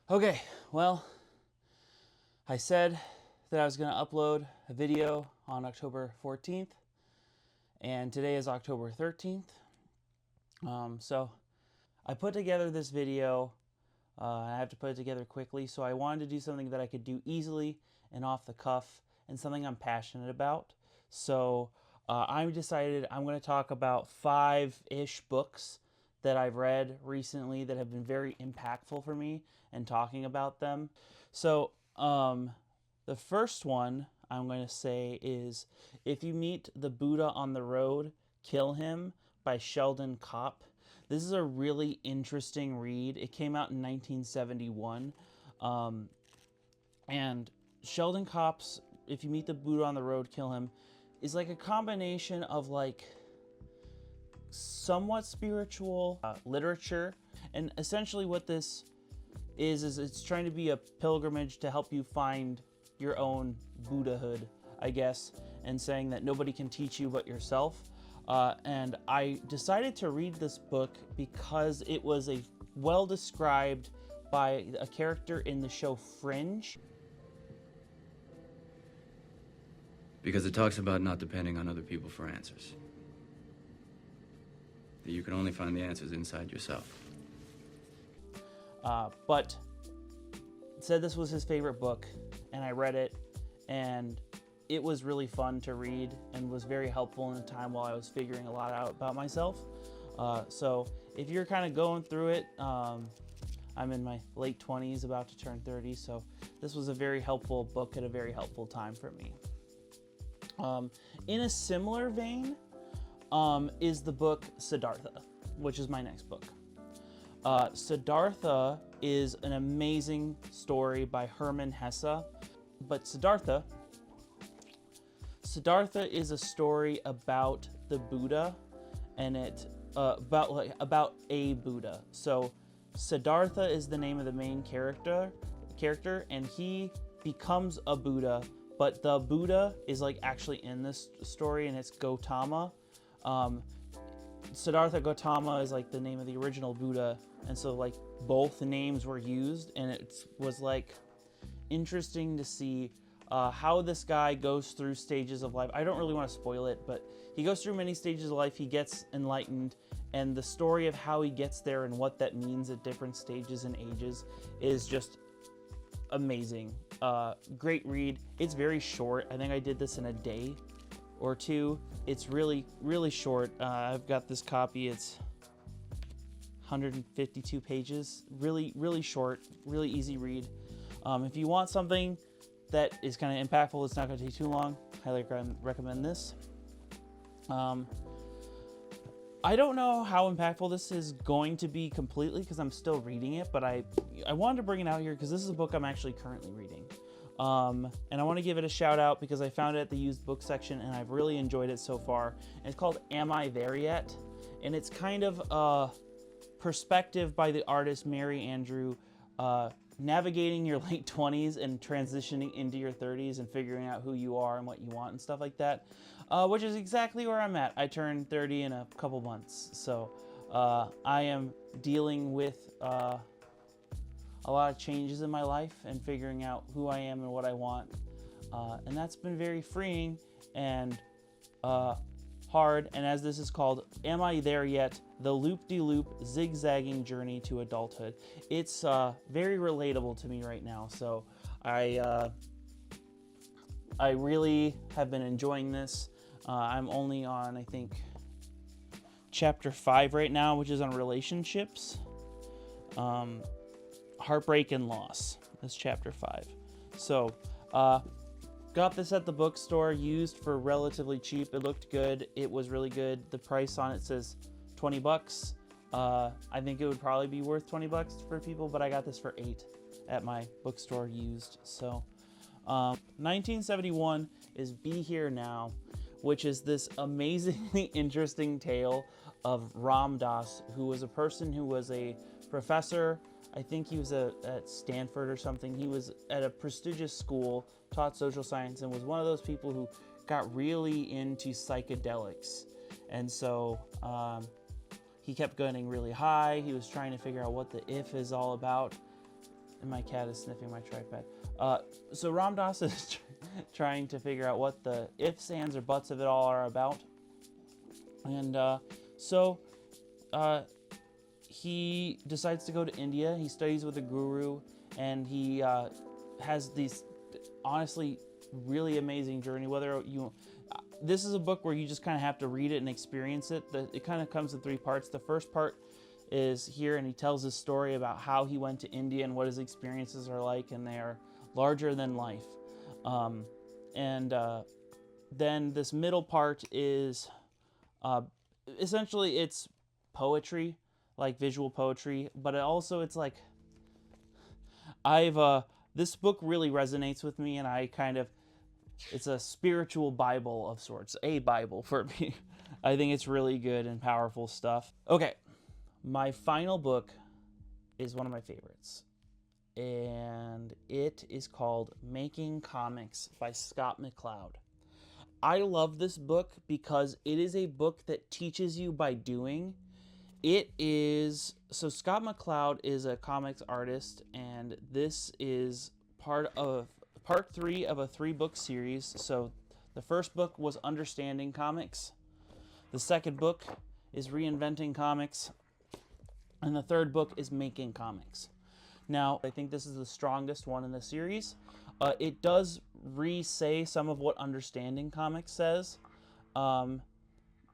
Okay, well, I said that I was going to upload a video on October 14th, and today is October 13th. So I put together this video. I have to put it together quickly, so I wanted to do something that I could do easily and off the cuff, and something I'm passionate about. So I decided I'm going to talk about 5-ish books that I've read recently that have been very impactful for me, and talking about them. So the first one I'm going to say is If You Meet the Buddha on the Road, Kill Him by Sheldon Kopp. This is a really interesting read. It came out in 1971. And Sheldon Kopp's If You Meet the Buddha on the Road, Kill Him is like a combination of like somewhat spiritual literature. And essentially what this is it's trying to be a pilgrimage to help you find your own Buddhahood, I guess, and saying that nobody can teach you but yourself. And I decided to read this book because it was a well described by a character in the show Fringe. Because it talks about not depending on other people for answers. That you can only find the answers inside yourself. But said this was his favorite book, and I read it, and it was really fun to read and was very helpful in a time while I was figuring a lot out about myself. So if you're kind of going through it, I'm in my late 20s, about to turn 30, so this was a very helpful book at a very helpful time for me. In a similar vein is the book Siddhartha, which is my next book. Siddhartha is an amazing story by Hermann Hesse, but Siddhartha is a story about the Buddha, and it about a Buddha. So Siddhartha is the name of the main character, and he becomes a Buddha, but the Buddha is like actually in this story, and it's Gautama. Siddhartha Gautama is like the name of the original Buddha, and so like both names were used, and it was like interesting to see how this guy goes through stages of life. I don't really want to spoil it, but he goes through many stages of life. He gets enlightened, and the story of how he gets there and what that means at different stages and ages is just amazing. Great read. It's very short. I think I did this in a day or two. It's really, really short. I've got this copy. It's 152 pages. Really, really short. Really easy read. If you want something that is kind of impactful, it's not going to take too long, highly recommend this. I don't know how impactful this is going to be completely because I'm still reading it, but I wanted to bring it out here because this is a book I'm actually currently reading. And I want to give it a shout out because I found it at the used book section, and I've really enjoyed it so far. And it's called Am I There Yet? And it's kind of a perspective by the artist Mary Andrew, navigating your late 20s and transitioning into your 30s and figuring out who you are and what you want and stuff like that, which is exactly where I'm at. I turned 30 in a couple months, so I am dealing with a lot of changes in my life and figuring out who I am and what I want, and that's been very freeing and hard. And as this is called, Am I There Yet? The Loop-de-Loop Zigzagging Journey to Adulthood. It's very relatable to me right now, so I really have been enjoying this. I'm only on, I think, chapter 5 right now, which is on relationships. Heartbreak and Loss is chapter 5. So, got this at the bookstore, used for relatively cheap. It looked good. It was really good. The price on it says $20. I think it would probably be worth $20 for people, but I got this for $8 at my bookstore used. So, 1971 is Be Here Now, which is this amazingly interesting tale of Ram Dass, who was a person who was a professor. I think he was at Stanford or something. He was at a prestigious school, taught social science, and was one of those people who got really into psychedelics. And so he kept getting really high. He was trying to figure out what the if is all about. And my cat is sniffing my tripod. So Ram Dass is trying to figure out what the ifs, ands, or buts of it all are about. And he decides to go to India. He studies with a guru, and he has these honestly really amazing journey. This is a book where you just kind of have to read it and experience it. It kind of comes in 3 parts. The first part is here, and he tells his story about how he went to India and what his experiences are like, and they are larger than life. Then this middle part is essentially it's poetry, like visual poetry, but it's like this book really resonates with me, and it's a spiritual Bible of sorts, a Bible for me. I think it's really good and powerful stuff. Okay, my final book is one of my favorites, and it is called Making Comics by Scott McCloud. I love this book because it is a book that teaches you by doing. Scott McCloud is a comics artist, and this is part 3 of a 3-book series. So the first book was Understanding Comics. The second book is Reinventing Comics. And the third book is Making Comics. Now, I think this is the strongest one in the series. It does re-say some of what Understanding Comics says.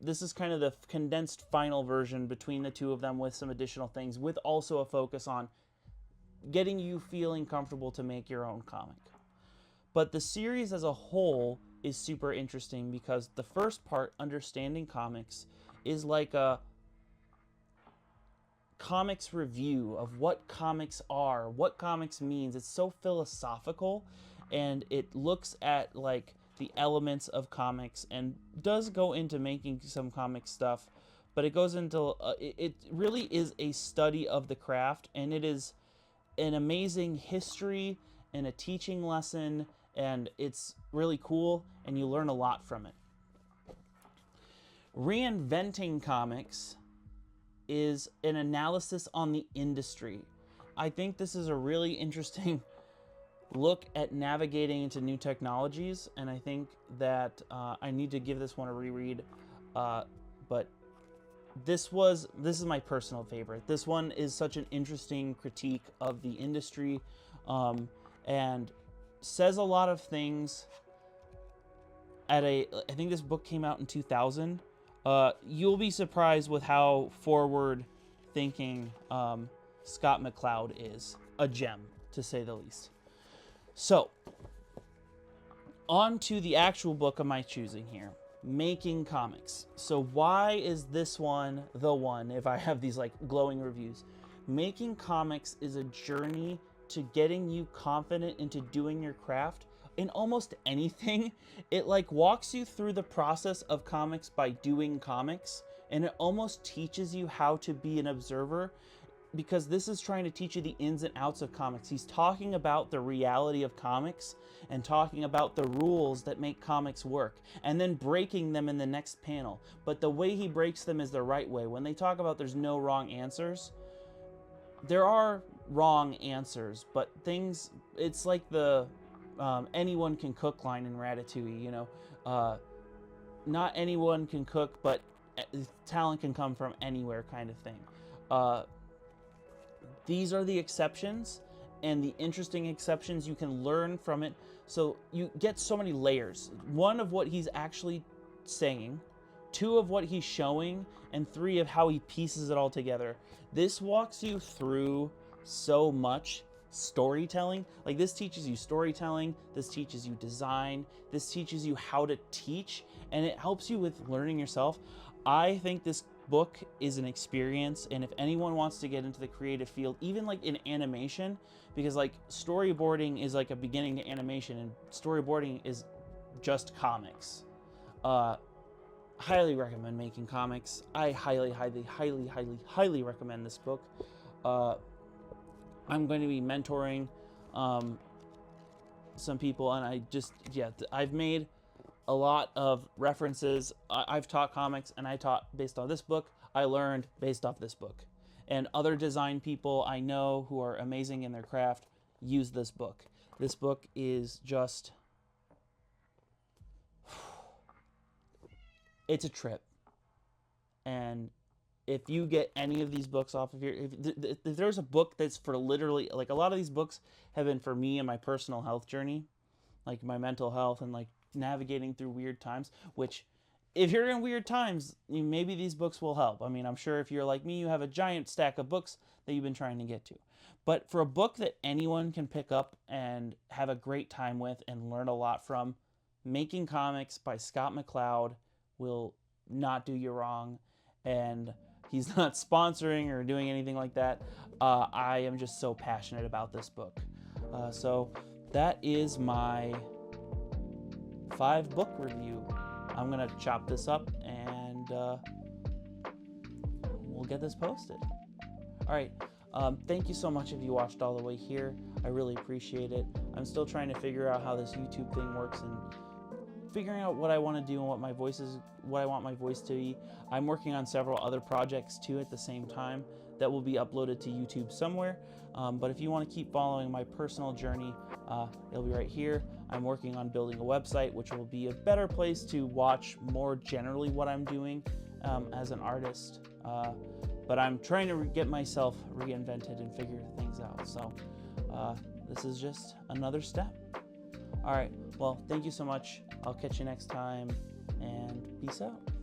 This is kind of the condensed final version between the two of them with some additional things, with also a focus on getting you feeling comfortable to make your own comic. But the series as a whole is super interesting because the first part, Understanding Comics, is like a comics review of what comics are, what comics means. It's so philosophical, and it looks at like the elements of comics and does go into making some comic stuff, but it goes into it really is a study of the craft, and it is an amazing history and a teaching lesson, and it's really cool, and you learn a lot from it. Reinventing Comics is an analysis on the industry. I think this is a really interesting look at navigating into new technologies, and I think that I need to give this one a reread. But this is my personal favorite. This one is such an interesting critique of the industry, and says a lot of things. I think this book came out in 2000. You'll be surprised with how forward thinking Scott McCloud is. A gem, to say the least. So, on to the actual book of my choosing here, Making Comics. So why is this one the one if I have these like glowing reviews? Making Comics is a journey to getting you confident into doing your craft in almost anything. It like walks you through the process of comics by doing comics, and it almost teaches you how to be an observer, because this is trying to teach you the ins and outs of comics. He's talking about the reality of comics and talking about the rules that make comics work, and then breaking them in the next panel. But the way he breaks them is the right way. When they talk about there's no wrong answers, there are wrong answers, but it's like the anyone can cook line in Ratatouille, you know. Not anyone can cook, but talent can come from anywhere kind of thing. These are the exceptions, and the interesting exceptions, you can learn from it. So you get so many layers. 1 of what he's actually saying, 2 of what he's showing, and 3 of how he pieces it all together. This walks you through so much storytelling. Like, this teaches you storytelling, this teaches you design, this teaches you how to teach, and it helps you with learning yourself. I think this book is an experience, and if anyone wants to get into the creative field, even like in animation, because like storyboarding is like a beginning to animation, and storyboarding is just comics. Highly recommend Making Comics. I highly recommend this book. I'm going to be mentoring some people, and I've made a lot of references. I've taught comics, and I taught based on this book. I learned based off this book. and other design people I know who are amazing in their craft use this book. This book is just, it's a trip. And if you get any of these books off of your, if there's a book that's for literally, like, a lot of these books have been for me and my personal health journey, like my mental health and like navigating through weird times, which if you're in weird times, maybe these books will help. I mean, I'm sure if you're like me, you have a giant stack of books that you've been trying to get to. But for a book that anyone can pick up and have a great time with and learn a lot from, Making Comics by Scott McCloud will not do you wrong. And he's not sponsoring or doing anything like that. I am just so passionate about this book. So that is my 5-book review. I'm gonna chop this up and we'll get this posted. All right. Thank you so much if you watched all the way here. I really appreciate it. I'm still trying to figure out how this YouTube thing works and figuring out what I want to do and what I want my voice to be. I'm working on several other projects too at the same time that will be uploaded to YouTube somewhere. But if you want to keep following my personal journey, it'll be right here. I'm working on building a website, which will be a better place to watch more generally what I'm doing as an artist. But I'm trying to get myself reinvented and figure things out. So this is just another step. All right. Well, thank you so much. I'll catch you next time, and peace out.